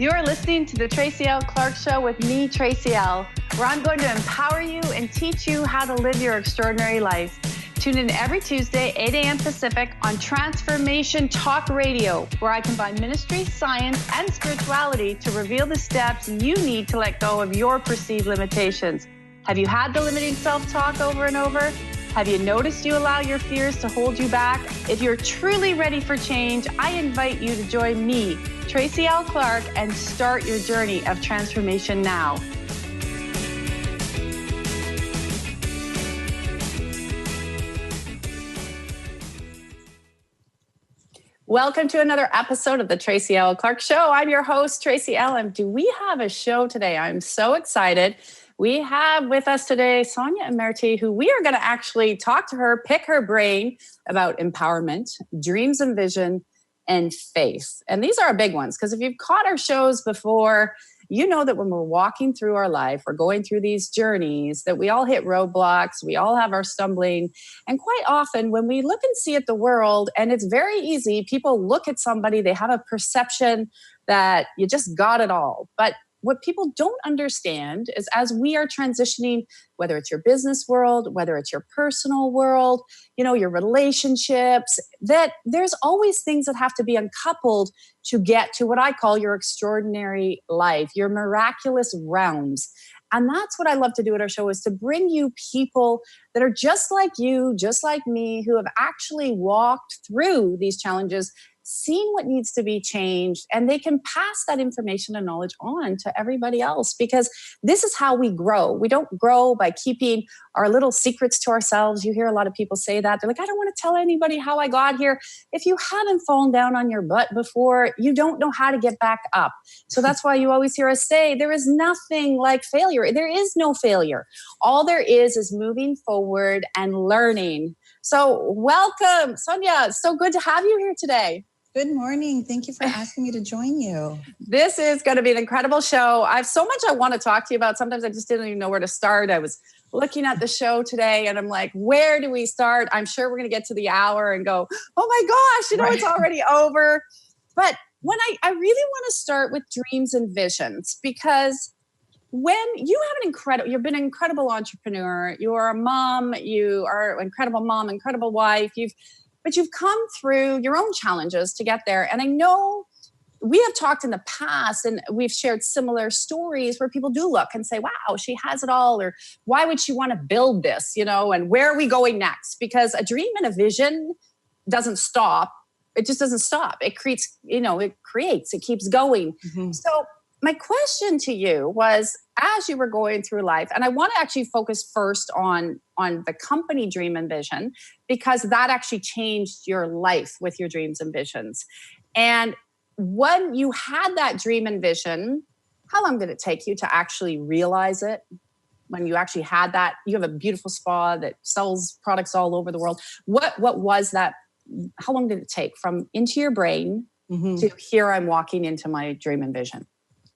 You are listening to the Tracy L Clark Show with me, Tracy L, where I'm going to empower you and teach you how to live your extraordinary life. Tune in every Tuesday, 8 a.m. Pacific on Transformation Talk Radio, where I combine ministry, science, and spirituality to reveal the steps you need to let go of your perceived limitations. Have you had the limiting self-talk over and over? Have you noticed you allow your fears to hold you back? If you're truly ready for change, I invite you to join me, Tracy L Clark, and start your journey of transformation now. Welcome to another episode of the Tracy L Clark Show. I'm your host, Tracy L. And do we have a show today? I'm so excited. We have with us today Sonia Imerit, who we are going to actually talk to her, pick her brain about empowerment, dreams and vision, and faith. And these are big ones, because if you've caught our shows before, you know that when we're walking through our life, we're going through these journeys, that we all hit roadblocks, we all have our stumbling. And quite often when we look and see at the world, and it's very easy, people look at somebody, they have a perception that you just got it all. But what people don't understand is as we are transitioning, whether it's your business world, whether it's your personal world, your relationships, that there's always things that have to be uncoupled to get to what I call your extraordinary life, your miraculous realms. And that's what I love to do at our show, is to bring you people that are just like you, just like me, who have actually walked through these challenges, seen what needs to be changed, and they can pass that information and knowledge on to everybody else, because this is how we grow. We don't grow by keeping our little secrets to ourselves. You hear a lot of people say that. They're like, I don't want to tell anybody how I got here. If you haven't fallen down on your butt before, you don't know how to get back up. So that's why you always hear us say, there is nothing like failure. There is no failure. All there is moving forward and learning. So welcome, Sonia. So good to have you here today. Good morning. Thank you for asking me to join you. This is going to be an incredible show. I have so much I want to talk to you about. Sometimes I just didn't even know where to start. I was looking at the show today and I'm like, where do we start? I'm sure we're going to get to the hour and go, oh my gosh, It's already over. But when I really want to start with dreams and visions, because when you have you've been an incredible entrepreneur, you are a mom, you are an incredible mom, incredible wife, but you've come through your own challenges to get there. And I know we have talked in the past and we've shared similar stories where people do look and say, wow, she has it all. Or why would she want to build this, and where are we going next? Because a dream and a vision doesn't stop. It just doesn't stop. It creates, it keeps going. Mm-hmm. So my question to you was, as you were going through life, and I want to actually focus first on the company dream and vision, because that actually changed your life with your dreams and visions. And when you had that dream and vision, how long did it take you to actually realize it? When you actually had that, you have a beautiful spa that sells products all over the world. What was that? How long did it take from into your brain to here I'm walking into my dream and vision?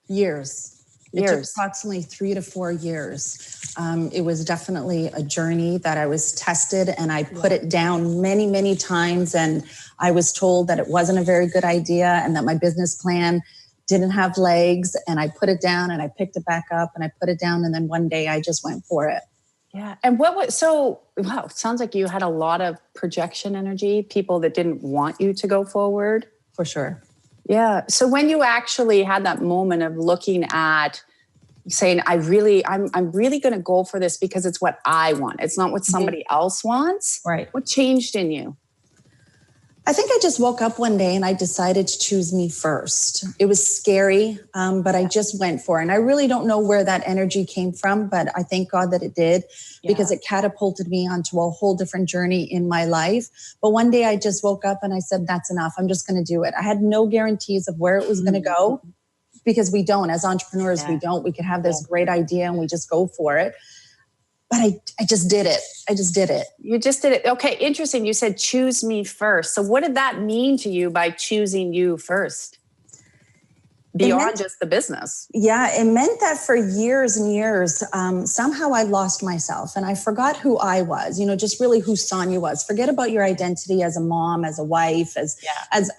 Years. It took approximately 3 to 4 years. It was definitely a journey that I was tested, and I put it down many, many times. And I was told that it wasn't a very good idea and that my business plan didn't have legs. And I put it down and I picked it back up and I put it down. And then one day I just went for it. Yeah. And it sounds like you had a lot of projection energy, people that didn't want you to go forward. For sure. Yeah. So when you actually had that moment of looking at saying, I'm really going to go for this because it's what I want. It's not what somebody else wants. Right. What changed in you? I think I just woke up one day and I decided to choose me first. It was scary, but I just went for it. And I really don't know where that energy came from, but I thank God that it did, because it catapulted me onto a whole different journey in my life. But one day I just woke up and I said, that's enough. I'm just going to do it. I had no guarantees of where it was going to go, because we don't, as entrepreneurs, we don't. We can have this great idea and we just go for it. But I just did it. You just did it. Okay, interesting. You said choose me first. So what did that mean to you by choosing you first? beyond just the business. Yeah, it meant that for years and years, somehow I lost myself and I forgot who I was, just really who Sonia was. Forget about your identity as a mom, as a wife, as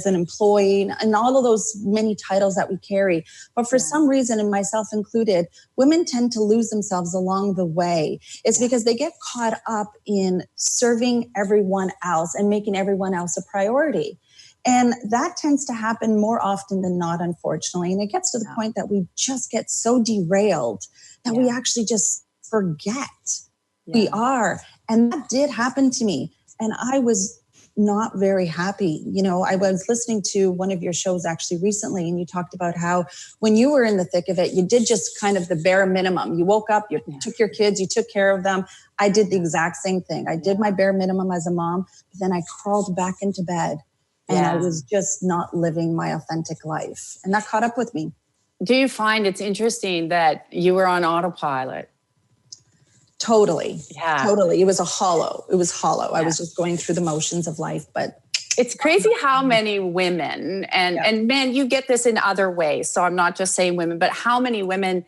an employee, and all of those many titles that we carry. But for some reason, and myself included, women tend to lose themselves along the way. It's because they get caught up in serving everyone else and making everyone else a priority. And that tends to happen more often than not, unfortunately. And it gets to the point that we just get so derailed that we actually just forget we are. And that did happen to me. And I was not very happy. I was listening to one of your shows actually recently, and you talked about how when you were in the thick of it, you did just kind of the bare minimum. You woke up, you took your kids, you took care of them. I did the exact same thing. I did my bare minimum as a mom, but then I crawled back into bed. And I was just not living my authentic life. And that caught up with me. Do you find it's interesting that you were on autopilot? Totally. Yeah. Totally. It was hollow. Yeah. I was just going through the motions of life. But it's crazy how many women and men, you get this in other ways. So I'm not just saying women, but how many women,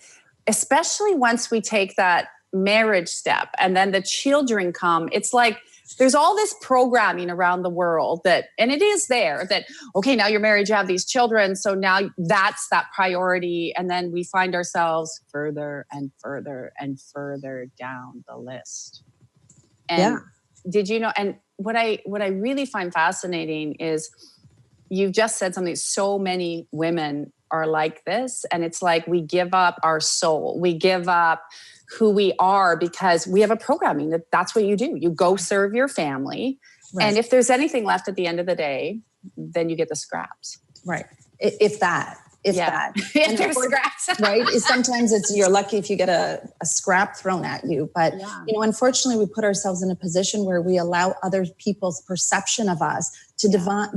especially once we take that marriage step and then the children come, it's like, there's all this programming around the world and it is there that, okay, now you're married, you have these children. So now that's that priority. And then we find ourselves further and further and further down the list. And did you know, and what I really find fascinating is you've just said something, so many women are like this. And it's like, we give up our soul. We give up who we are because we have a programming that's what you do. You go serve your family. Right. And if there's anything left at the end of the day, then you get the scraps. Right. If that. If there's scraps. Right. Sometimes you're lucky if you get a scrap thrown at you. But, unfortunately, we put ourselves in a position where we allow other people's perception of us to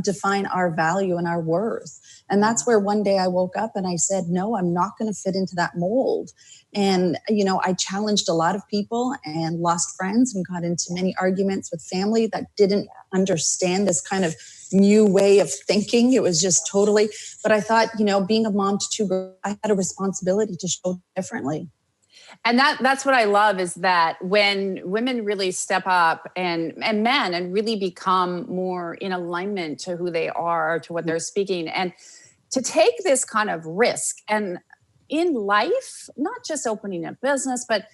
define our value and our worth. And that's where one day I woke up and I said, no, I'm not going to fit into that mold. And, I challenged a lot of people and lost friends and got into many arguments with family that didn't understand this kind of new way of thinking. It was just totally, but I thought, being a mom to two girls, I had a responsibility to show differently. And that's what I love is that when women really step up and men and really become more in alignment to who they are, to what they're speaking, and to take this kind of risk. And in life, not just opening a business, but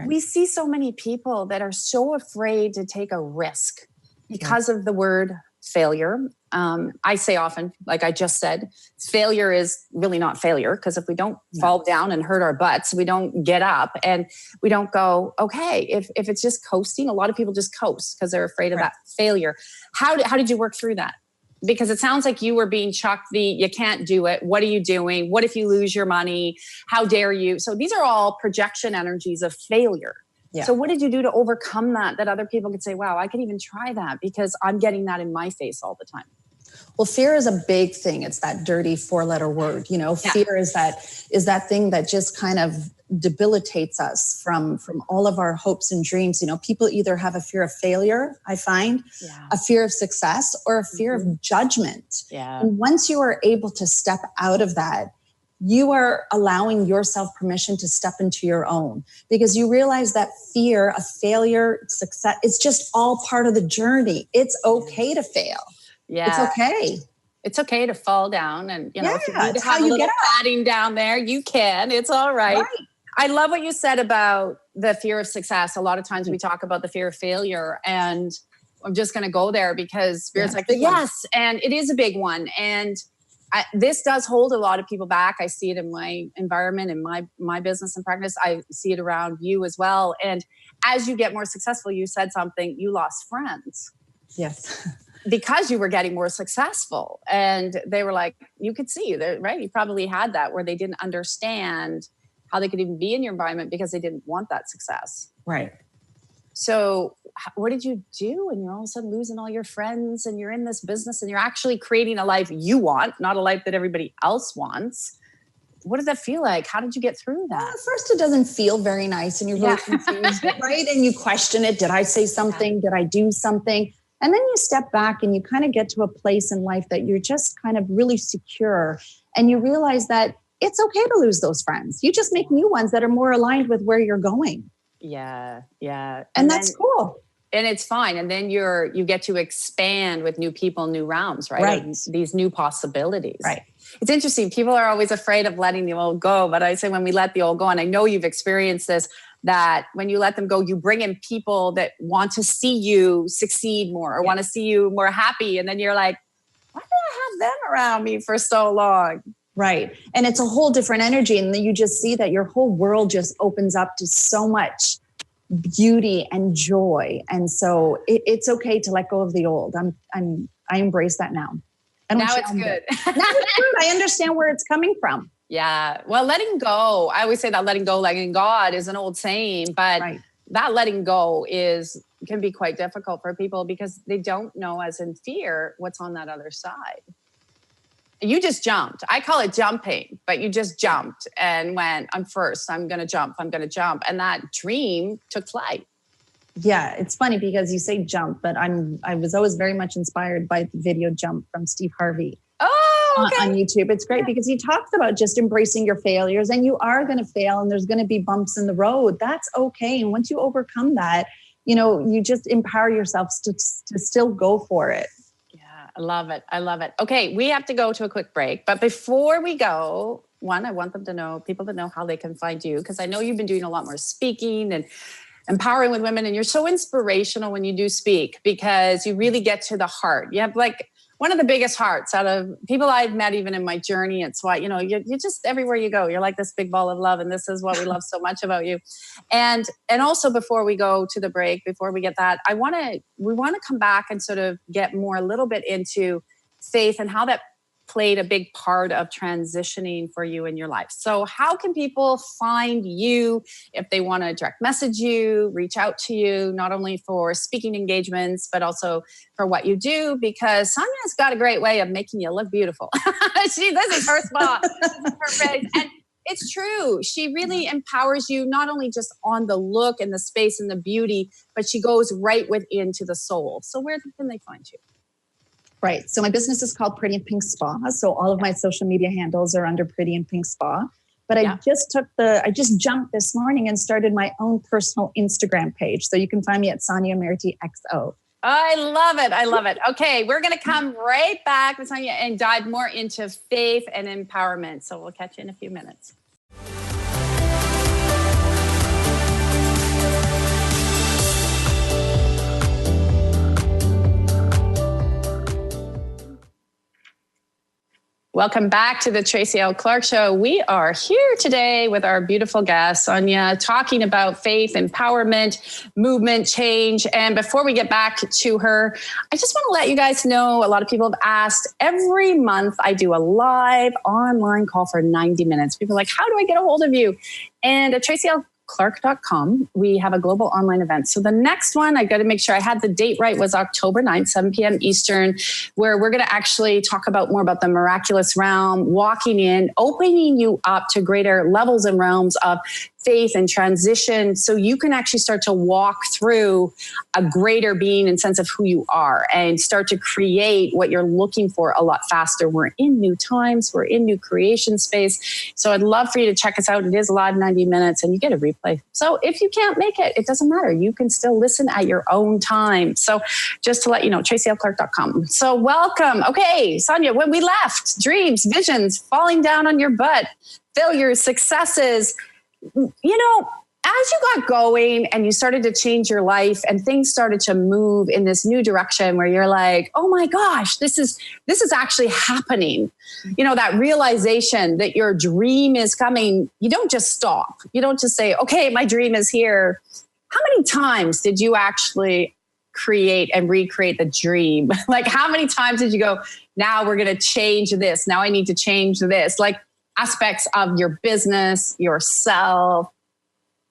we see so many people that are so afraid to take a risk because of the word failure. I say often, like I just said, failure is really not failure, because if we don't fall down and hurt our butts, we don't get up and we don't go, okay, if it's just coasting, a lot of people just coast because they're afraid of that failure. How did you work through that? Because it sounds like you were being chucked you can't do it. What are you doing? What if you lose your money? How dare you? So these are all projection energies of failure. Yeah. So what did you do to overcome that other people could say, wow, I can even try that because I'm getting that in my face all the time? Well, fear is a big thing. It's that dirty 4-letter word. Fear is that thing that just kind of debilitates us from all of our hopes and dreams. People either have a fear of failure, I find, a fear of success, or a fear of judgment. Yeah. And once you are able to step out of that, you are allowing yourself permission to step into your own, because you realize that fear of failure, success, it's just all part of the journey. It's okay to fail. Yeah. It's okay. It's okay to fall down. And, if you need to have a little padding down there, you can. It's all right. I love what you said about the fear of success. A lot of times we talk about the fear of failure, and I'm just going to go there because fear is like, yes. And it is a big one. And this does hold a lot of people back. I see it in my environment, in my business and practice. I see it around you as well. And as you get more successful, you said something, you lost friends. Yes. Because you were getting more successful. And they were like, you could see, right? You probably had that where they didn't understand how they could even be in your environment because they didn't want that success. Right. So what did you do? And you're all of a sudden losing all your friends and you're in this business and you're actually creating a life you want, not a life that everybody else wants. What did that feel like? How did you get through that? Well, at first, it doesn't feel very nice and you're really confused, right? And you question it. Did I say something? Did I do something? And then you step back and you kind of get to a place in life that you're just kind of really secure And you realize that it's okay to lose those friends. You just make new ones that are more aligned with where you're going. Yeah. Yeah. And that's cool. And it's fine. And then you get to expand with new people, new realms, right? Right. These new possibilities. Right. It's interesting. People are always afraid of letting the old go. But I say when we let the old go, and I know you've experienced this, that when you let them go, you bring in people that want to see you succeed more or want to see you more happy. And then you're like, why did I have them around me for so long? Right. And it's a whole different energy. And then you just see that your whole world just opens up to so much beauty and joy. And so it's okay to let go of the old. I embrace that now. Now it's good. Now it's good. I understand where it's coming from. Yeah. Well, letting go, I always say that letting go, letting God is an old saying, but that letting go can be quite difficult for people because they don't know, as in fear, what's on that other side. You just jumped. I call it jumping, but you just jumped and went, I'm first, I'm going to jump. And that dream took flight. Yeah. It's funny because you say jump, but I was always very much inspired by the video Jump from Steve Harvey. Oh, okay. On YouTube. It's great because he talks about just embracing your failures, and you are going to fail and there's going to be bumps in the road. That's okay. And once you overcome that, you just empower yourself to still go for it. I love it. Okay, we have to go to a quick break. But before we go, I want people to know how they can find you, because I know you've been doing a lot more speaking and empowering with women, and you're so inspirational when you do speak because you really get to the heart. You have one of the biggest hearts out of people I've met even in my journey. It's why, you're just everywhere you go. You're like this big ball of love. And this is what we love so much about you. And also before we go to the break, before we get that, we want to come back and sort of get more a little bit into faith and how that played a big part of transitioning for you in your life. So how can people find you if they want to direct message you, reach out to you, not only for speaking engagements, but also for what you do? Because Sonia's got a great way of making you look beautiful. This is her spot. This is her face. And it's true. She really empowers you, not only just on the look and the space and the beauty, but she goes right within to the soul. So where can they find you? Right. So my business is called Pretty and Pink Spa. So all of my social media handles are under Pretty and Pink Spa. But I just jumped this morning and started my own personal Instagram page. So you can find me at Sonia Imerti XO. I love it. Okay, we're going to come right back with Sonia and dive more into faith and empowerment. So we'll catch you in a few minutes. Welcome back to the Tracy L Clark Show. We are here today with our beautiful guest, Sonia, talking about faith, empowerment, movement, change. And before we get back to her, I just want to let you guys know, a lot of people have asked, every month I do a live online call for 90 minutes. People are like, how do I get a hold of you? And at TracyLClark.com, we have a global online event. So the next one, I got to make sure I had the date right, was October 9th, 7 p.m. Eastern, where we're going to actually talk about more about the miraculous realm, walking in, opening you up to greater levels and realms of faith and transition, so you can actually start to walk through a greater being and sense of who you are and start to create what you're looking for a lot faster. We're in new times. We're in new creation space. So I'd love for you to check us out. It is live 90 minutes and you get a replay. So if you can't make it, it doesn't matter. You can still listen at your own time. So just to let you know, TracyLClark.com. So welcome. Okay, Sonia, when we left, dreams, visions, falling down on your butt, failures, successes, as you got going and you started to change your life and things started to move in this new direction where you're like, oh my gosh, this is actually happening. That realization that your dream is coming, you don't just stop. You don't just say, okay, my dream is here. How many times did you actually create and recreate the dream? Like, how many times did you go, now we're going to change this. Now I need to change this. Like, aspects of your business, yourself.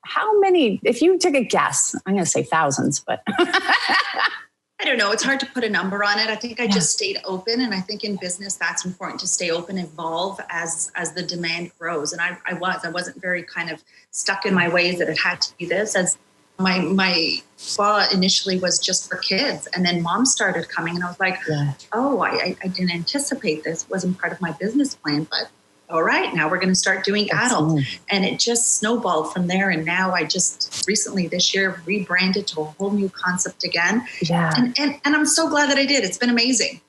How many, if you took a guess, I'm going to say thousands, but I don't know. It's hard to put a number on it. I think I just stayed open. And I think in business, that's important, to stay open, evolve as the demand grows. And I wasn't very kind of stuck in my ways that it had to be this. As my spa initially was just for kids. And then mom started coming and I was like, I didn't anticipate this. It wasn't part of my business plan, but all right, now we're going to start doing adult. And it just snowballed from there. And now I just recently this year rebranded to a whole new concept again. Yeah. And I'm so glad that I did. It's been amazing.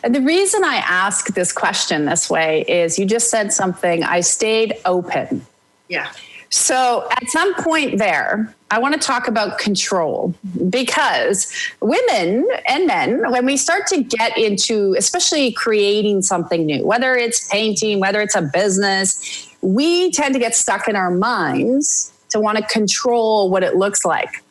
And the reason I ask this question this way is you just said something, I stayed open. Yeah. So at some point there, I want to talk about control, because women and men, when we start to get into, especially creating something new, whether it's painting, whether it's a business, we tend to get stuck in our minds to want to control what it looks like.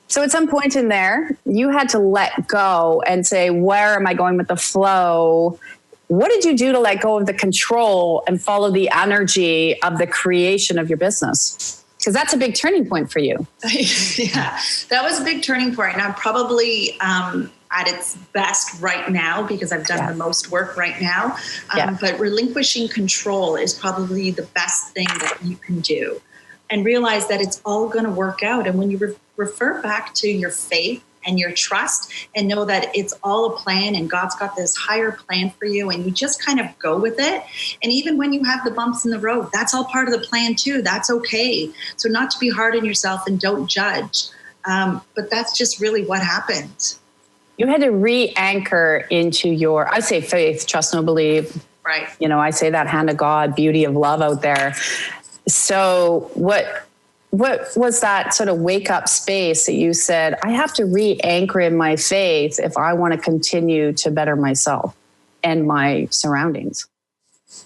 So at some point in there, you had to let go and say, where am I going with the flow? What did you do to let go of the control and follow the energy of the creation of your business? Because that's a big turning point for you. Yeah, that was a big turning point. And I'm probably at its best right now because I've done the most work right now. But relinquishing control is probably the best thing that you can do. And realize that it's all going to work out. And when you refer back to your faith and your trust and know that it's all a plan and God's got this higher plan for you and you just kind of go with it. And even when you have the bumps in the road, that's all part of the plan too. That's okay. So not to be hard on yourself and don't judge. But that's just really what happened. You had to re-anchor into your, I say faith, trust, no believe. Right. You know, I say that hand of God, beauty of love out there. So what was that sort of wake up space that you said, I have to re-anchor in my faith if I want to continue to better myself and my surroundings?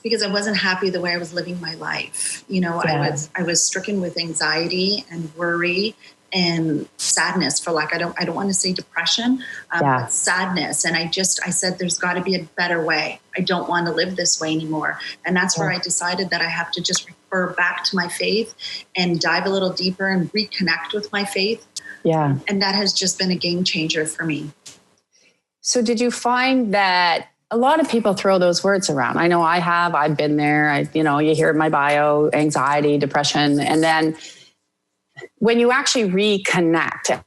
Because I wasn't happy the way I was living my life. You know, I was stricken with anxiety and worry and sadness, for like, I don't want to say depression, but sadness. And I said, there's got to be a better way. I don't want to live this way anymore. And that's where I decided that I have to just refer back to my faith and dive a little deeper and reconnect with my faith. Yeah. And that has just been a game changer for me. So did you find that a lot of people throw those words around? I know I have, I've been there. You hear in my bio, anxiety, depression, and then when you actually reconnect,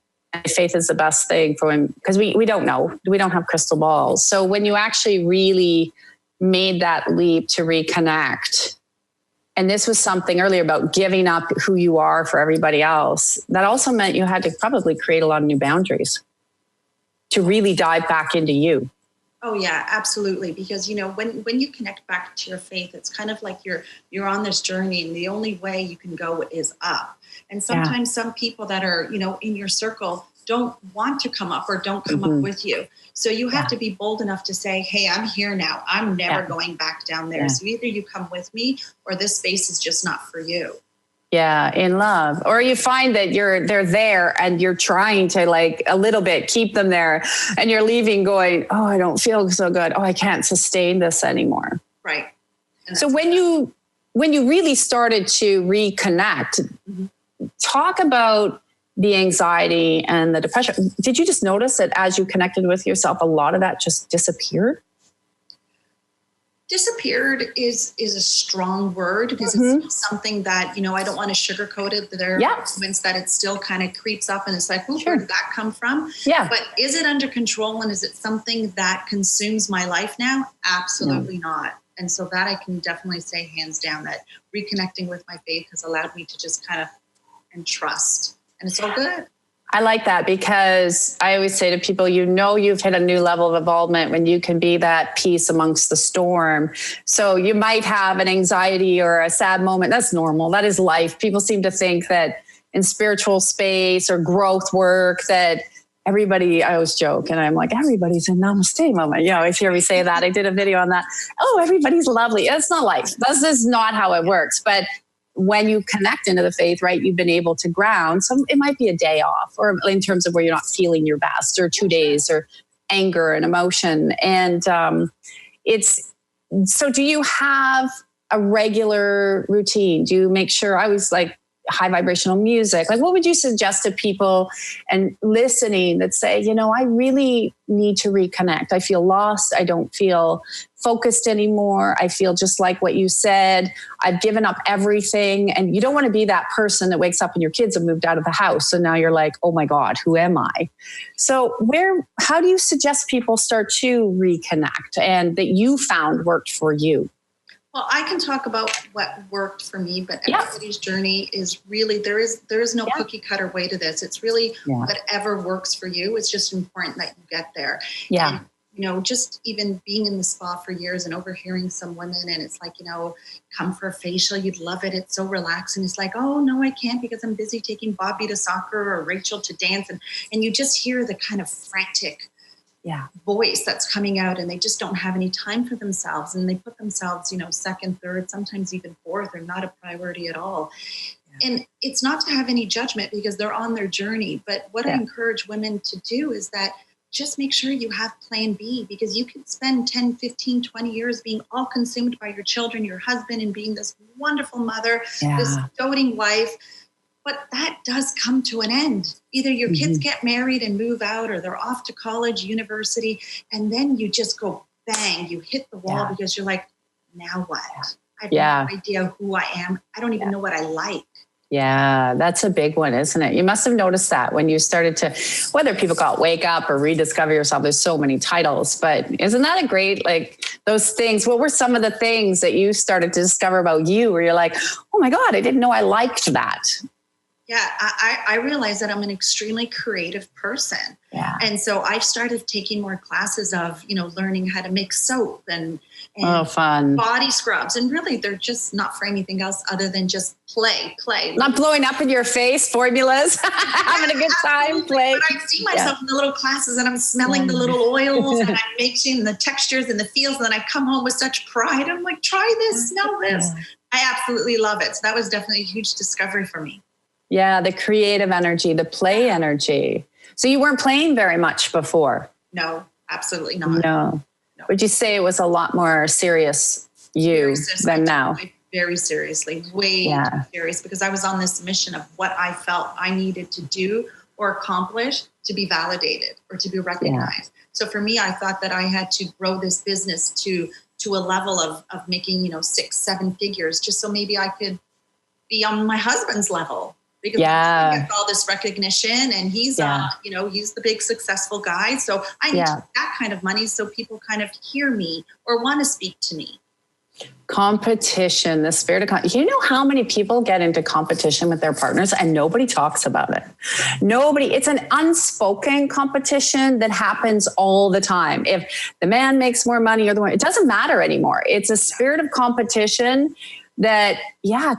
faith is the best thing for him because we don't know. We don't have crystal balls. So when you actually really made that leap to reconnect, and this was something earlier about giving up who you are for everybody else, that also meant you had to probably create a lot of new boundaries to really dive back into you. Oh yeah, absolutely. Because, when you connect back to your faith, it's kind of like you're on this journey and the only way you can go is up. And sometimes some people that are, in your circle don't want to come up or don't come up with you. So you have to be bold enough to say, hey, I'm here now. I'm never going back down there. So either you come with me or this space is just not for you. Yeah, in love. Or you find that they're there and you're trying to like a little bit keep them there and you're leaving going, oh, I don't feel so good. Oh, I can't sustain this anymore. Right. So when you really started to reconnect, talk about the anxiety and the depression. Did you just notice that as you connected with yourself, a lot of that just disappeared? Disappeared is a strong word because it's something that, I don't want to sugarcoat it. There are moments that it still kind of creeps up and it's like, where did that come from? Yeah. But is it under control and is it something that consumes my life now? Absolutely not. And so that I can definitely say hands down that reconnecting with my faith has allowed me to just kind of and trust. And it's all good. I like that because I always say to people, you've hit a new level of involvement when you can be that peace amongst the storm. So you might have an anxiety or a sad moment. That's normal. That is life. People seem to think that in spiritual space or growth work that everybody, I always joke and I'm like, everybody's in namaste moment. You always hear me say that. I did a video on that. Oh, everybody's lovely. It's not life. This is not how it works. But when you connect into the faith, right, you've been able to ground. So it might be a day off or in terms of where you're not feeling your best or 2 days or anger and emotion. And so do you have a regular routine? Do you make sure I was like high vibrational music? Like what would you suggest to people and listening that say, I really need to reconnect. I feel lost. I don't feel focused anymore. I feel just like what you said. I've given up everything. And you don't want to be that person that wakes up and your kids have moved out of the house. So now you're like, oh my God, who am I? So how do you suggest people start to reconnect and that you found worked for you? Well, I can talk about what worked for me, but everybody's journey is really, there is no cookie cutter way to this. It's really whatever works for you. It's just important that you get there. Yeah. And, just even being in the spa for years and overhearing some women, and it's like, come for a facial, you'd love it. It's so relaxing. It's like, oh no, I can't because I'm busy taking Bobby to soccer or Rachel to dance. And you just hear the kind of frantic voice that's coming out, and they just don't have any time for themselves, and they put themselves, second, third, sometimes even fourth, or not a priority at all. And it's not to have any judgment because they're on their journey. But what I encourage women to do is that just make sure you have plan B, because you can spend 10, 15, 20 years being all consumed by your children, your husband, and being this wonderful mother, this doting wife. But that does come to an end. Either your kids get married and move out, or they're off to college, university, and then you just go bang, you hit the wall because you're like, now what? I have no idea who I am. I don't even know what I like. Yeah, that's a big one, isn't it? You must have noticed that when you started to, whether people call it wake up or rediscover yourself, there's so many titles, but isn't that a great, those things? What were some of the things that you started to discover about you where you're like, oh my God, I didn't know I liked that? Yeah, I realized that I'm an extremely creative person. Yeah. And so I've started taking more classes of, learning how to make soap and fun body scrubs. And really, they're just not for anything else other than just play. Not blowing up in your face, formulas, having a good time, play. But I see myself in the little classes, and I'm smelling the little oils and I'm mixing the textures and the feels. And then I come home with such pride. I'm like, try this, smell this. I absolutely love it. So that was definitely a huge discovery for me. Yeah, the creative energy, the play energy. So you weren't playing very much before? No, absolutely not. No. Would you say it was a lot more serious than now? Very seriously, way too serious, because I was on this mission of what I felt I needed to do or accomplish to be validated or to be recognized. So for me, I thought that I had to grow this business to a level of making, 6-7 figures, just so maybe I could be on my husband's level. Because he gets all this recognition, and he's, he's the big successful guy. So I need that kind of money so people kind of hear me or want to speak to me. Competition, the spirit of competition. You know how many people get into competition with their partners and nobody talks about it? Nobody. It's an unspoken competition that happens all the time. If the man makes more money or the woman, it doesn't matter anymore. It's a spirit of competition that,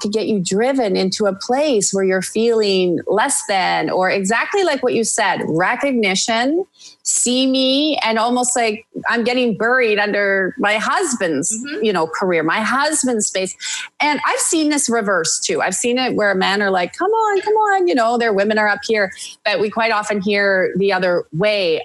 could get you driven into a place where you're feeling less than, or exactly like what you said, recognition, see me, and almost like I'm getting buried under my husband's, career, my husband's space. And I've seen this reverse too. I've seen it where men are like, come on, their women are up here, but we quite often hear the other way.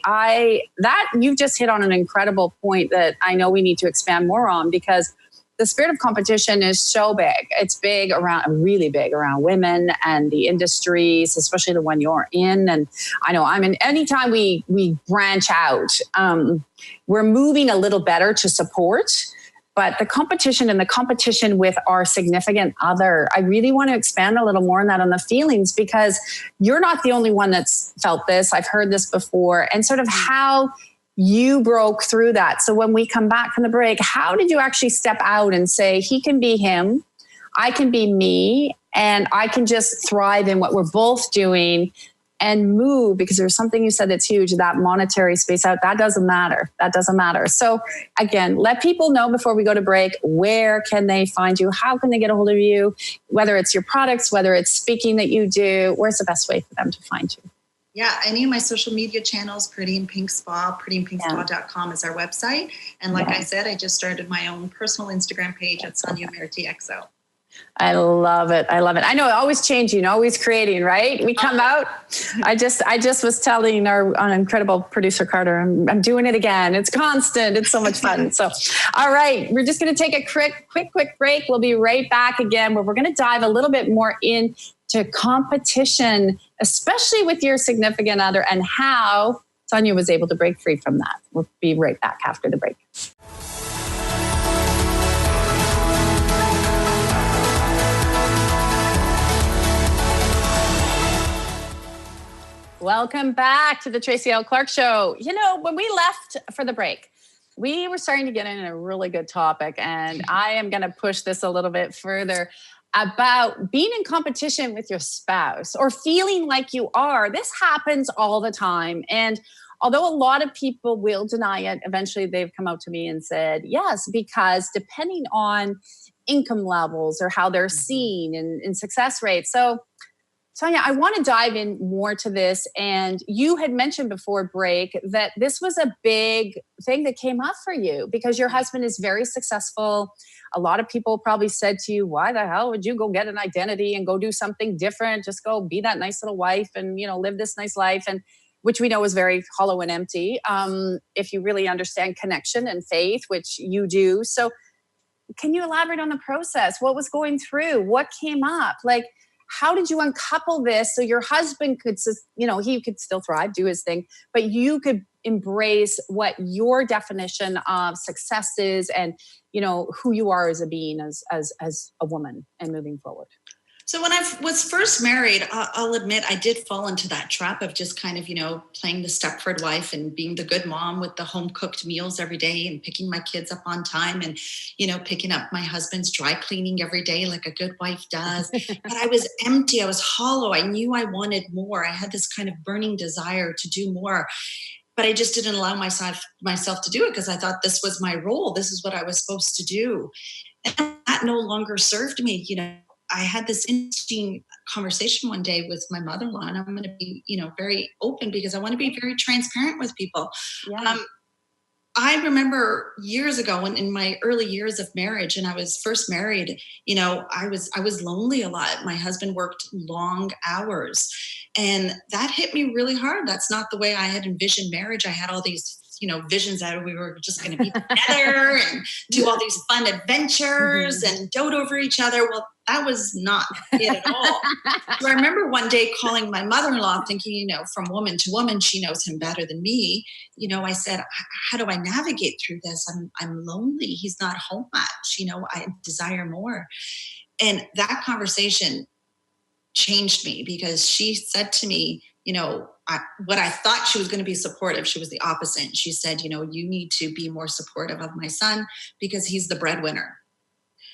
You've just hit on an incredible point that I know we need to expand more on, because the spirit of competition is so big. It's really big around women and the industries, especially the one you're in. And I know anytime we branch out, we're moving a little better to support, but the competition with our significant other, I really want to expand a little more on that, on the feelings, because you're not the only one that's felt this. I've heard this before, and sort of how you broke through that. So when we come back from the break, how did you actually step out and say, he can be him, I can be me, and I can just thrive in what we're both doing and move? Because there's something you said that's huge, that monetary space out, that doesn't matter. So again, let people know before we go to break, where can they find you? How can they get a hold of you? Whether it's your products, whether it's speaking that you do, where's the best way for them to find you? Yeah, any of my social media channels, Pretty in Pink Spa, prettyinpinkspa.com is our website. And like I said, I just started my own personal Instagram page at Sonia Imerit XO. I love it. I know, always changing, always creating, right? We come out. I just was telling our incredible producer, Carter, I'm doing it again. It's constant. It's so much fun. So, all right, we're just going to take a quick break. We'll be right back again, where we're going to dive a little bit more into competition, especially with your significant other, and how Sonia was able to break free from that. We'll be right back after the break. Welcome back to the Tracy L Clark Show. When we left for the break, we were starting to get in a really good topic, and I am going to push this a little bit further about being in competition with your spouse or feeling like you are. This happens all the time. And although a lot of people will deny it, eventually they've come out to me and said, yes, because depending on income levels or how they're seen in success rates. So Sonia, I want to dive in more to this. And you had mentioned before break that this was a big thing that came up for you because your husband is very successful. A lot of people probably said to you, why the hell would you go get an identity and go do something different? Just go be that nice little wife and, live this nice life. And which we know is very hollow and empty. If you really understand connection and faith, which you do. So can you elaborate on the process? What was going through? What came up? Like, how did you uncouple this so your husband could, he could still thrive, do his thing, but you could embrace what your definition of success is and, who you are as a being, as a woman and moving forward? So when I was first married, I'll admit I did fall into that trap of just kind of, playing the Stepford wife and being the good mom with the home cooked meals every day and picking my kids up on time and, picking up my husband's dry cleaning every day like a good wife does. But I was empty. I was hollow. I knew I wanted more. I had this kind of burning desire to do more. But I just didn't allow myself to do it because I thought this was my role. This is what I was supposed to do. And that no longer served me, I had this interesting conversation one day with my mother-in-law, and I'm going to be, very open because I want to be very transparent with people. Yeah. I remember years ago when in my early years of marriage and I was first married, I was lonely a lot. My husband worked long hours and that hit me really hard. That's not the way I had envisioned marriage. I had all these visions that we were just going to be together and do all these fun adventures and dote over each other. Well, that was not it at all. So I remember one day calling my mother-in-law thinking, from woman to woman, she knows him better than me. I said, how do I navigate through this? I'm lonely. He's not home much. I desire more. And that conversation changed me because she said to me, what I thought she was going to be supportive, she was the opposite. She said, you need to be more supportive of my son because he's the breadwinner.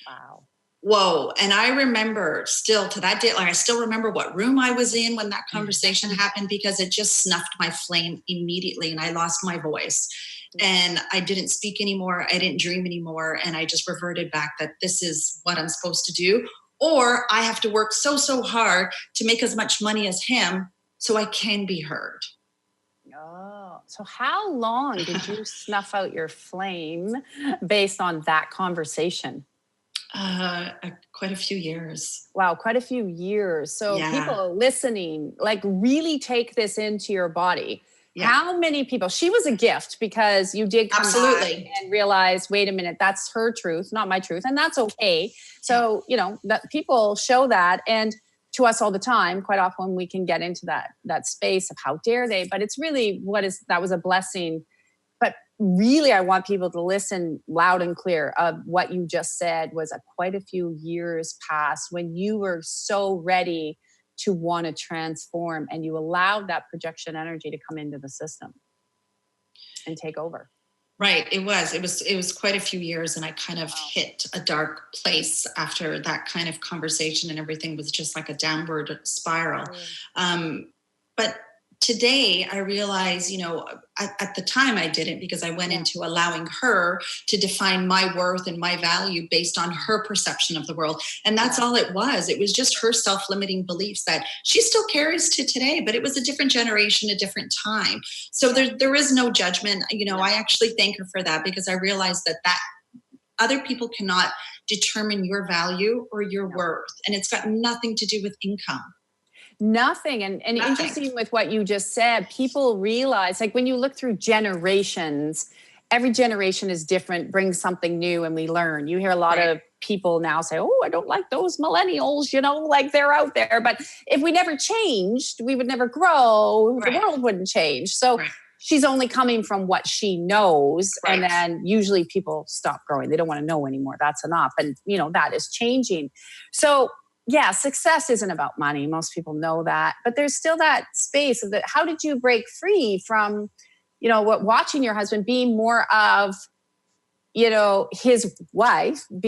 Wow. Whoa. And I remember still to that day, I still remember what room I was in when that conversation happened because it just snuffed my flame immediately and I lost my voice and I didn't speak anymore. I didn't dream anymore. And I just reverted back that this is what I'm supposed to do. Or I have to work so hard to make as much money as him so I can be heard. Oh, so how long did you snuff out your flame based on that conversation? Quite a few years. Wow, quite a few years. So people listening, really take this into your body. Yeah. How many people? She was a gift because you did come back and realize, wait a minute, that's her truth, not my truth. And that's okay. So, that people show that. And to us all the time, quite often we can get into that space of how dare they, but it's really that was a blessing. But really, I want people to listen loud and clear of what you just said was quite a few years past when you were so ready to want to transform and you allowed that projection energy to come into the system and take over. Right. It was quite a few years and I kind of hit a dark place after that kind of conversation and everything was just like a downward spiral. But today I realize, at the time I didn't because I went into allowing her to define my worth and my value based on her perception of the world. And that's all it was. It was just her self-limiting beliefs that she still carries to today, but it was a different generation, a different time. So there is no judgment. I actually thank her for that because I realized that other people cannot determine your value or your worth. And it's got nothing to do with income. Nothing. And interesting with what you just said, people realize when you look through generations, every generation is different, brings something new and we learn. You hear a lot of people now say, oh, I don't like those millennials, they're out there. But if we never changed, we would never grow. The world wouldn't change. So she's only coming from what she knows. And then usually people stop growing. They don't want to know anymore. That's enough. And, that is changing. So yeah, success isn't about money. Most people know that, but there's still that space of how did you break free from, watching your husband being more of his wife and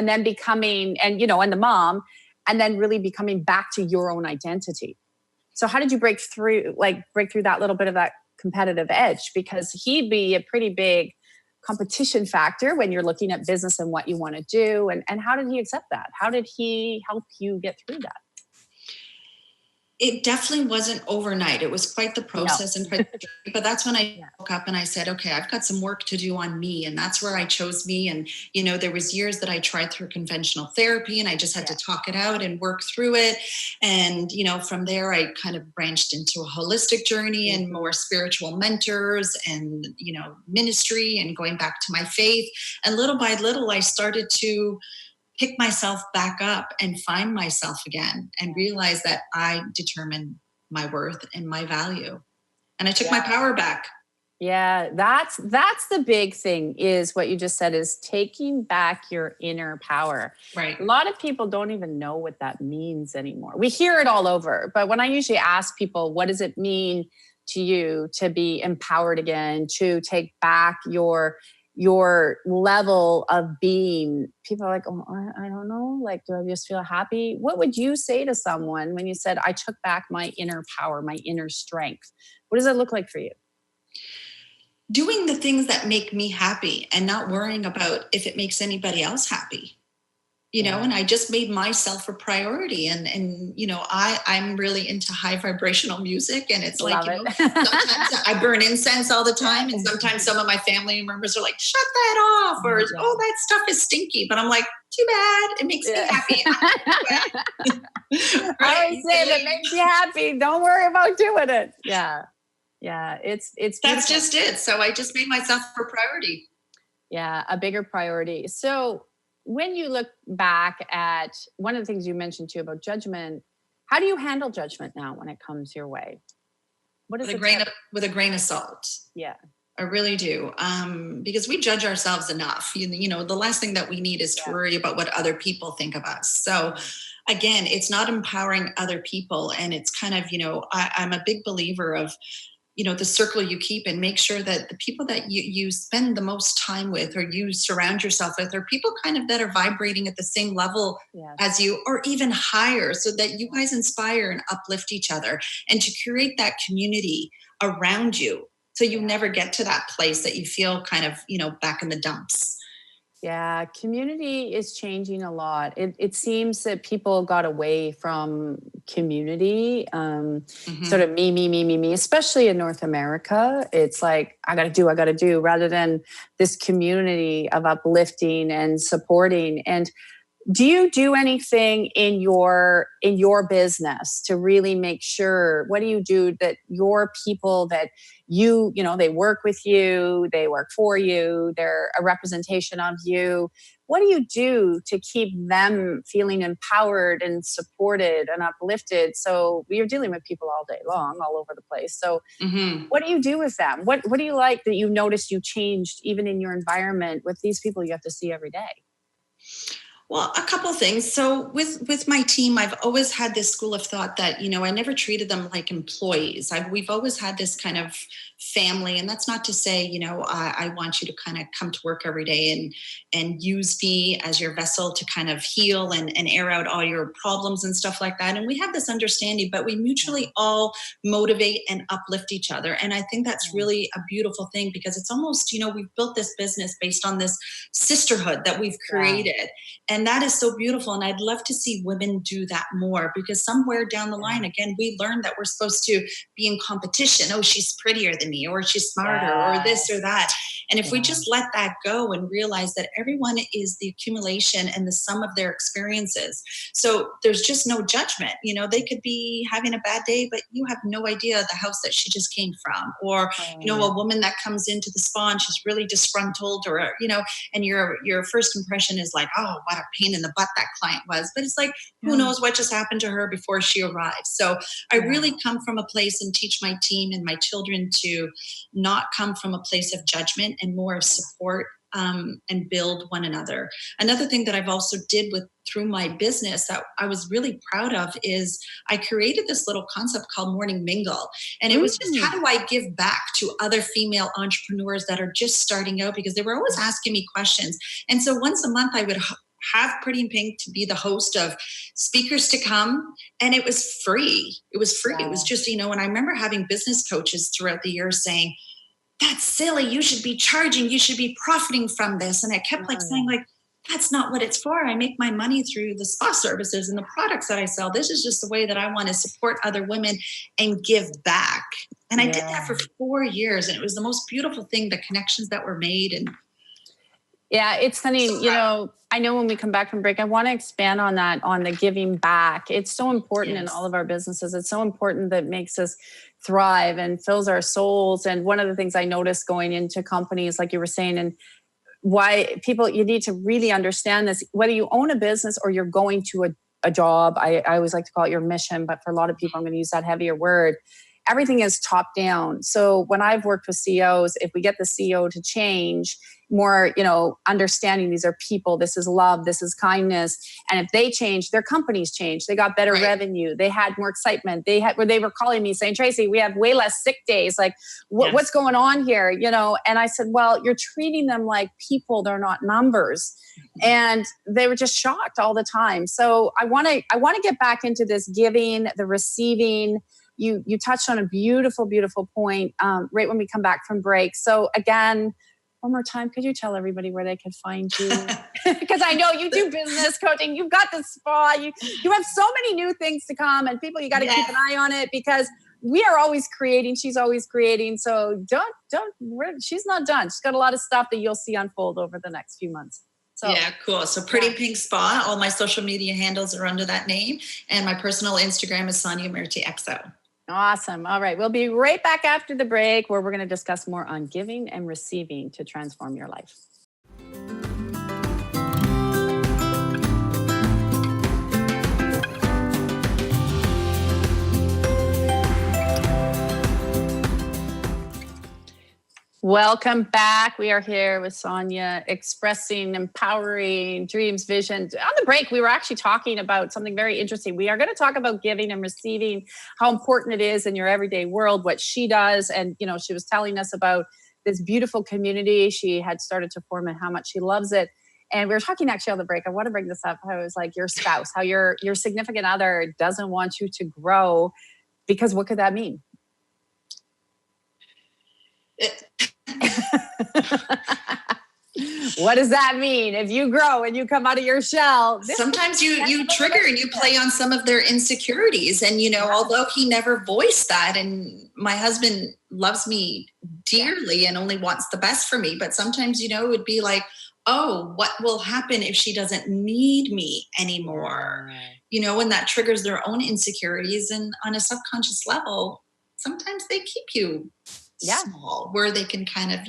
the mom, and then really becoming back to your own identity. So how did you break through that little bit of that competitive edge? Because he'd be a pretty big competition factor when you're looking at business and what you want to do. And how did he accept that? How did he help you get through that? It definitely wasn't overnight. It was quite the process and quite the journey. But that's when I woke up and I said, okay, I've got some work to do on me. And that's where I chose me. And, there was years that I tried through conventional therapy and I just had to talk it out and work through it. And, from there, I kind of branched into a holistic journey and more spiritual mentors and, ministry and going back to my faith. And little by little, I started to pick myself back up and find myself again and realize that I determine my worth and my value. And I took my power back. Yeah, that's the big thing, is what you just said, is taking back your inner power. Right. A lot of people don't even know what that means anymore. We hear it all over, but when I usually ask people, what does it mean to you to be empowered again, to take back your level of being, people are like, oh, I don't know. Like, do I just feel happy? What would you say to someone when you said, I took back my inner power, my inner strength? What does that look like for you? Doing the things that make me happy and not worrying about if it makes anybody else happy. And I just made myself a priority. And I'm really into high vibrational music. And it's sometimes I burn incense all the time. And sometimes some of my family members are like, shut that off. Or, oh, that stuff is stinky. But I'm like, too bad. It makes me happy. Right? I always say, if it makes you happy, don't worry about doing it. Yeah. Yeah. It's that's just it. So I just made myself a priority. Yeah. A bigger priority. So when you look back at one of the things you mentioned too about judgment, how do you handle judgment now when it comes your way? What is with a grain of salt? Yeah, I really do. Because we judge ourselves enough. The last thing that we need is to worry about what other people think of us. So again, it's not empowering other people. And it's kind of, I'm a big believer of, the circle you keep, and make sure that the people that you spend the most time with, or you surround yourself with, are people kind of that are vibrating at the same level as you, or even higher, so that you guys inspire and uplift each other, and to create that community around you. So you never get to that place that you feel kind of, back in the dumps. Yeah, community is changing a lot. It seems that people got away from community, sort of me, especially in North America. It's like, I got to do, rather than this community of uplifting and supporting. And do you do anything in your business to really make sure, what do you do that your people that they work with you, they work for you, they're a representation of you. What do you do to keep them feeling empowered and supported and uplifted? So you're dealing with people all day long, all over the place. So what do you do with them? What do you like that you noticed you changed even in your environment with these people you have to see every day? Well, a couple of things. So with my team, I've always had this school of thought that, I never treated them like employees. We've always had this kind of family. And that's not to say, I want you to kind of come to work every day and use me as your vessel to kind of heal and air out all your problems and stuff like that. And we have this understanding, but we mutually all motivate and uplift each other. And I think that's really a beautiful thing, because it's almost, we've built this business based on this sisterhood that we've created. And that is so beautiful. And I'd love to see women do that more, because somewhere down the line, again, we learned that we're supposed to be in competition. Oh, she's prettier than me, or she's smarter, or this or that. And if we just let that go and realize that everyone is the accumulation and the sum of their experiences. So there's just no judgment. They could be having a bad day, but you have no idea the house that she just came from. Or, a woman that comes into the spa and she's really disgruntled, or, and your first impression is like, oh, what a pain in the butt that client was. But it's like, who knows what just happened to her before she arrived. So I really come from a place and teach my team and my children to not come from a place of judgment and more of support, and build one another. Another thing that I've also did through my business that I was really proud of is I created this little concept called Morning Mingle. And it was just, how do I give back to other female entrepreneurs that are just starting out? Because they were always asking me questions. And so once a month I would have Pretty in Pink to be the host of speakers to come. And it was free. It was free. Wow. It was just, and I remember having business coaches throughout the years saying, that's silly. You should be charging. You should be profiting from this. And I kept saying that's not what it's for. I make my money through the spa services and the products that I sell. This is just the way that I want to support other women and give back. And I did that for 4 years. And it was the most beautiful thing, the connections that were made. And yeah, it's funny, I know when we come back from break, I want to expand on that, on the giving back. It's so important in all of our businesses. It's so important that makes us thrive and fills our souls. And one of the things I noticed going into companies, like you were saying, and why you need to really understand this, whether you own a business or you're going to a job. I always like to call it your mission, but for a lot of people, I'm going to use that heavier word. Everything is top down. So when I've worked with CEOs, if we get the CEO to change more, understanding these are people, this is love, this is kindness. And if they change, their companies change. They got better revenue. They had more excitement. They were calling me saying, Tracy, we have way less sick days. Like what's going on here? And I said, well, you're treating them like people. They're not numbers. And they were just shocked all the time. So I want to get back into this giving, the receiving. You touched on a beautiful, beautiful point right when we come back from break. So again, one more time, could you tell everybody where they can find you? Because I know you do business coaching. You've got the spa. You have so many new things to come, and people, you got to keep an eye on it because we are always creating. She's always creating. So she's not done. She's got a lot of stuff that you'll see unfold over the next few months. So, yeah, cool. So Pretty Pink Spa, all my social media handles are under that name. And my personal Instagram is Sonia Imerit XO. Awesome. All right. We'll be right back after the break where we're going to discuss more on giving and receiving to transform your life. Welcome back. We are here with Sonia, expressing, empowering dreams, visions. On the break, we were actually talking about something very interesting. We are going to talk about giving and receiving, how important it is in your everyday world, what she does. And, she was telling us about this beautiful community she had started to form and how much she loves it. And we were talking actually on the break. I want to bring this up. How it was like your spouse, how your significant other doesn't want you to grow, because what could that mean? What does that mean? If you grow and you come out of your shell, sometimes you trigger and you play on some of their insecurities. And, although he never voiced that, and my husband loves me dearly and only wants the best for me. But sometimes, it would be like, oh, what will happen if she doesn't need me anymore? And that triggers their own insecurities. And on a subconscious level, sometimes they keep you small, where they can kind of,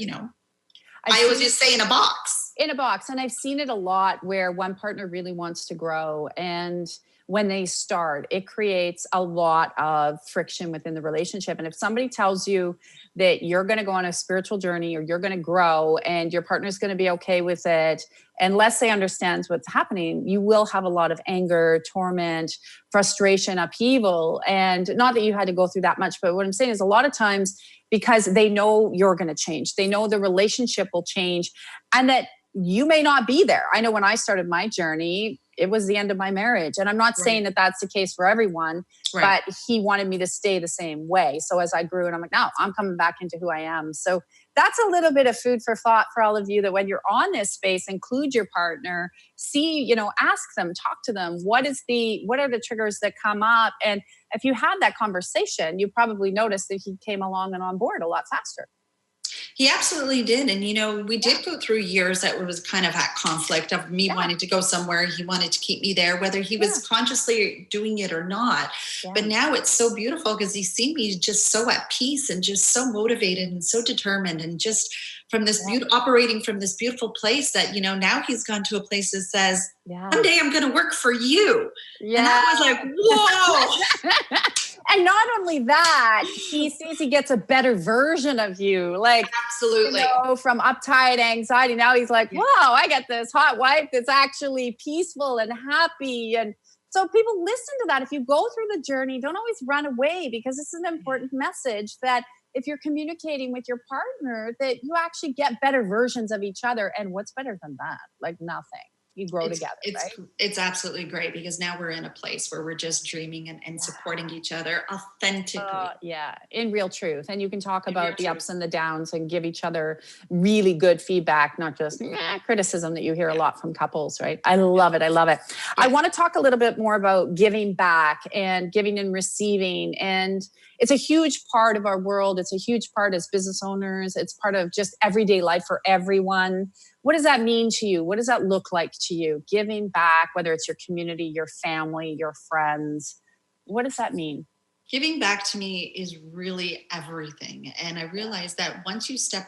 I always just say in a box. And I've seen it a lot where one partner really wants to grow. And when they start, it creates a lot of friction within the relationship. And if somebody tells you that you're going to go on a spiritual journey or you're going to grow and your partner's going to be okay with it, unless they understand what's happening, you will have a lot of anger, torment, frustration, upheaval. And not that you had to go through that much, but what I'm saying is a lot of times, because they know you're going to change. They know the relationship will change and that you may not be there. I know when I started my journey, it was the end of my marriage. And I'm not saying that that's the case for everyone, but he wanted me to stay the same way. So as I grew, and I'm like, no, I'm coming back into who I am. So that's a little bit of food for thought for all of you, that when you're on this space, include your partner, see, ask them, talk to them. What are the triggers that come up? And if you had that conversation, you probably noticed that he came along and on board a lot faster. He absolutely did. And, we did go through years that was kind of at conflict of me wanting to go somewhere. He wanted to keep me there, whether he was consciously doing it or not. Yeah. But now it's so beautiful because he's seen me just so at peace and just so motivated and so determined, and just from this operating from this beautiful place that, now he's gone to a place that says, one day I'm going to work for you. Yeah. And I was like, whoa. And not only that, he sees he gets a better version of you. Like, absolutely. From uptight anxiety. Now he's like, wow, I got this hot wife that's actually peaceful and happy. And so people listen to that. If you go through the journey, don't always run away, because this is an important message that if you're communicating with your partner, that you actually get better versions of each other. And what's better than that? Like nothing. You grow together, right? It's absolutely great, because now we're in a place where we're just dreaming and supporting each other authentically. In real truth. And you can talk about the ups and the downs and give each other really good feedback, not just criticism that you hear a lot from couples, right? I love it. I love it. Yes. I want to talk a little bit more about giving back and giving and receiving. And it's a huge part of our world. It's a huge part as business owners. It's part of just everyday life for everyone. What does that mean to you? What does that look like to you? Giving back, whether it's your community, your family, your friends. What does that mean? Giving back to me is really everything. And I realize that once you step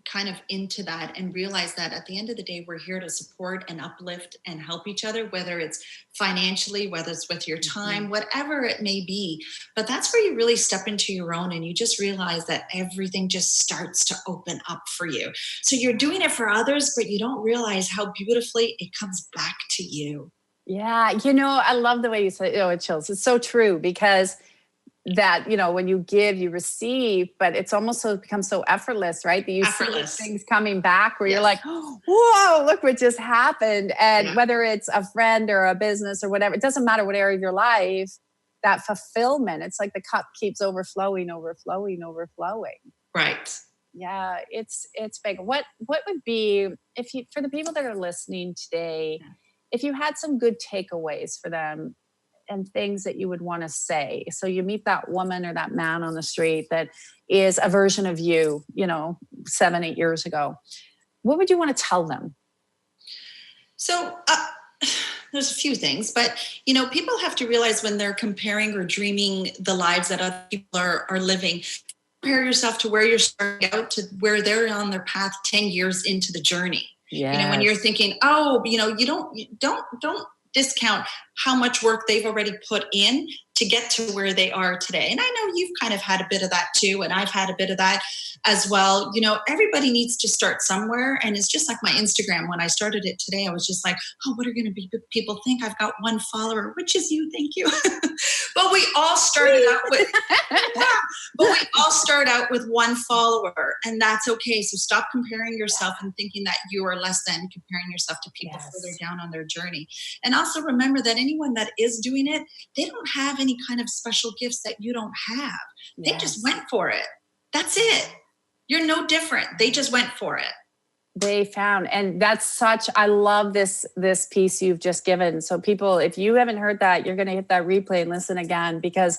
kind of into that and realize that at the end of the day, we're here to support and uplift and help each other, whether it's financially, whether it's with your time, whatever it may be. But that's where you really step into your own, and you just realize that everything just starts to open up for you. So you're doing it for others, but you don't realize how beautifully it comes back to you. Yeah. I love the way you say, it chills. It's so true, because that, when you give, you receive, but it's almost becomes so effortless, right? That you see things coming back where you're like, whoa, look what just happened. And whether it's a friend or a business or whatever, it doesn't matter what area of your life, that fulfillment, it's like the cup keeps overflowing. Right. Yeah, it's big. What would be, for the people that are listening today, if you had some good takeaways for them and things that you would want to say? So you meet that woman or that man on the street that is a version of you, 7-8 years ago. What would you want to tell them? So there's a few things, but people have to realize when they're comparing or dreaming the lives that other people are living, compare yourself to where you're starting out to where they're on their path 10 years into the journey. Yes. When you're thinking, you don't discount how much work they've already put in to get to where they are today. And I know you've kind of had a bit of that too, and I've had a bit of that as well. Everybody needs to start somewhere. And it's just like my Instagram. When I started it today, I was just like, what are going to be people think? I've got one follower, which is you. Thank you. But we all started out with one follower, and that's okay. So stop comparing yourself and thinking that you are less than, comparing yourself to people further down on their journey. And also remember that anyone that is doing it, they don't have any kind of special gifts that you don't have. They just went for it. That's it. You're no different. They just went for it. They found, and I love this piece you've just given. So people, if you haven't heard that, you're going to hit that replay and listen again, because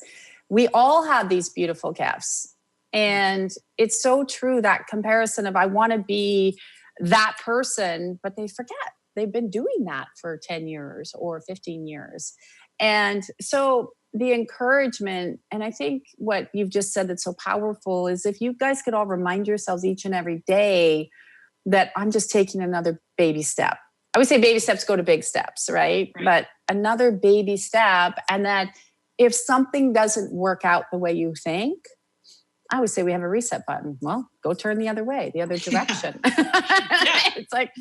we all have these beautiful gifts. And it's so true, that comparison of I want to be that person, but they forget they've been doing that for 10 years or 15 years. And so the encouragement, and I think what you've just said that's so powerful, is if you guys could all remind yourselves each and every day that I'm just taking another baby step. I would say baby steps go to big steps, right? But another baby step, and that if something doesn't work out the way you think, I would say we have a reset button. Well, go turn the other way, the other direction. It's like,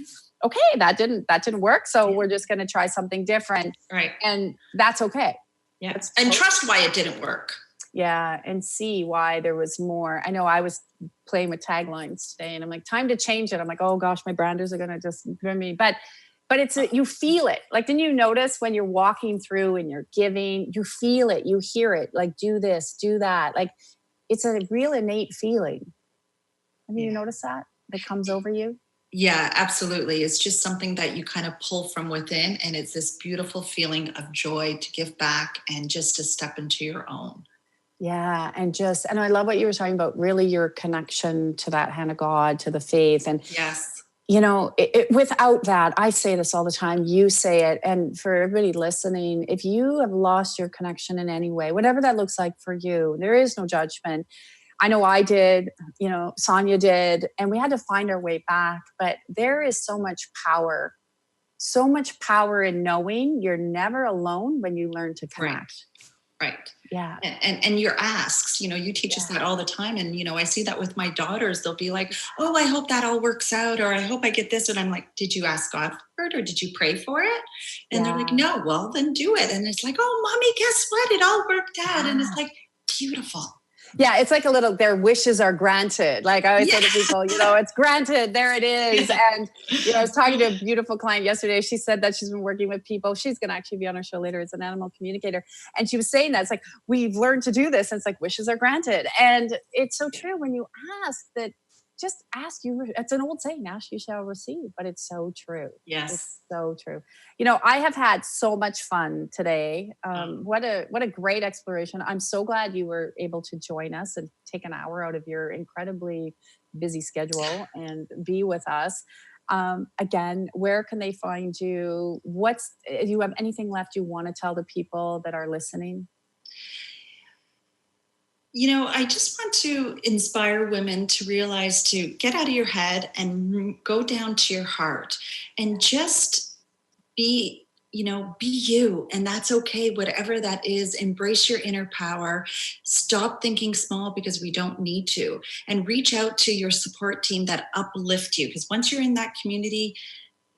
okay, that didn't work. So we're just going to try something different. Right. And that's okay. Yeah. And trust why it didn't work. Yeah. And see why there was more. I know I was playing with taglines today, and I'm like, time to change it. I'm like, oh gosh, my branders are going to just give me, but it's you feel it. Like, didn't you notice when you're walking through and you're giving, you feel it, you hear it, like do this, do that. Like it's a real innate feeling. Have you noticed that comes over you? Yeah, absolutely. It's just something that you kind of pull from within, and it's this beautiful feeling of joy to give back and just to step into your own. Yeah. And I love what you were talking about, really your connection to that hand of God, to the faith. And yes, without that, I say this all the time, you say it. And for everybody listening, if you have lost your connection in any way, whatever that looks like for you, there is no judgment. I know I did, Sonia did, and we had to find our way back. But there is so much power in knowing you're never alone when you learn to connect. Right. Yeah. And your asks, you teach us that all the time. And, I see that with my daughters. They'll be like, oh, I hope that all works out. Or I hope I get this. And I'm like, did you ask God for it? Or did you pray for it? And they're like, no, well, then do it. And it's like, oh, mommy, guess what? It all worked out. And it's like, beautiful. Yeah, it's like their wishes are granted. Like I always say to people, it's granted, there it is. Yeah. And, I was talking to a beautiful client yesterday. She said that she's been working with people. She's going to actually be on our show later as an animal communicator. And she was saying that it's like, we've learned to do this. And it's like, wishes are granted. And it's so true when you ask that, just ask you. It's an old saying, ask you shall receive, but it's so true. Yes. It's so true. I have had so much fun today. What a great exploration. I'm so glad you were able to join us and take an hour out of your incredibly busy schedule and be with us. Again, where can they find you? Do you have anything left you want to tell the people that are listening? I just want to inspire women to realize to get out of your head and go down to your heart and just be you. And that's okay. Whatever that is, embrace your inner power. Stop thinking small because we don't need to, and reach out to your support team that uplift you. Because once you're in that community,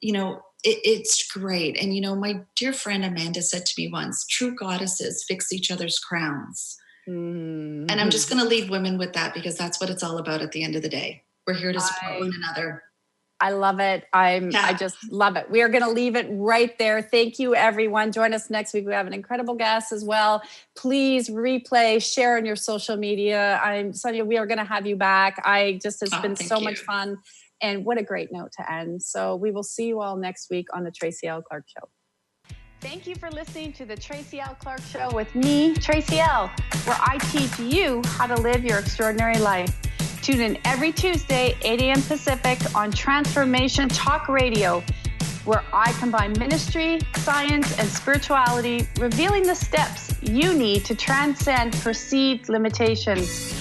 it's great. And, my dear friend Amanda said to me once, true goddesses fix each other's crowns. Mm-hmm. And I'm just going to leave women with that, because that's what it's all about at the end of the day. We're here to support one another. I love it. I just love it. We are going to leave it right there. Thank you, everyone. Join us next week. We have an incredible guest as well. Please replay, share on your social media. Sonia, we are going to have you back. It's been so much fun. And what a great note to end. So we will see you all next week on the Tracy L Clark Show. Thank you for listening to the Tracy L Clark Show with me, Tracy L, where I teach you how to live your extraordinary life. Tune in every Tuesday, 8 a.m. Pacific on Transformation Talk Radio, where I combine ministry, science, and spirituality, revealing the steps you need to transcend perceived limitations.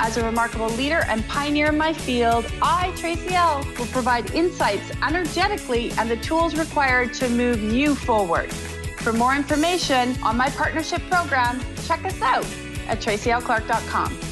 As a remarkable leader and pioneer in my field, I, Tracy L, will provide insights energetically and the tools required to move you forward. For more information on my partnership program, check us out at tracylclark.com.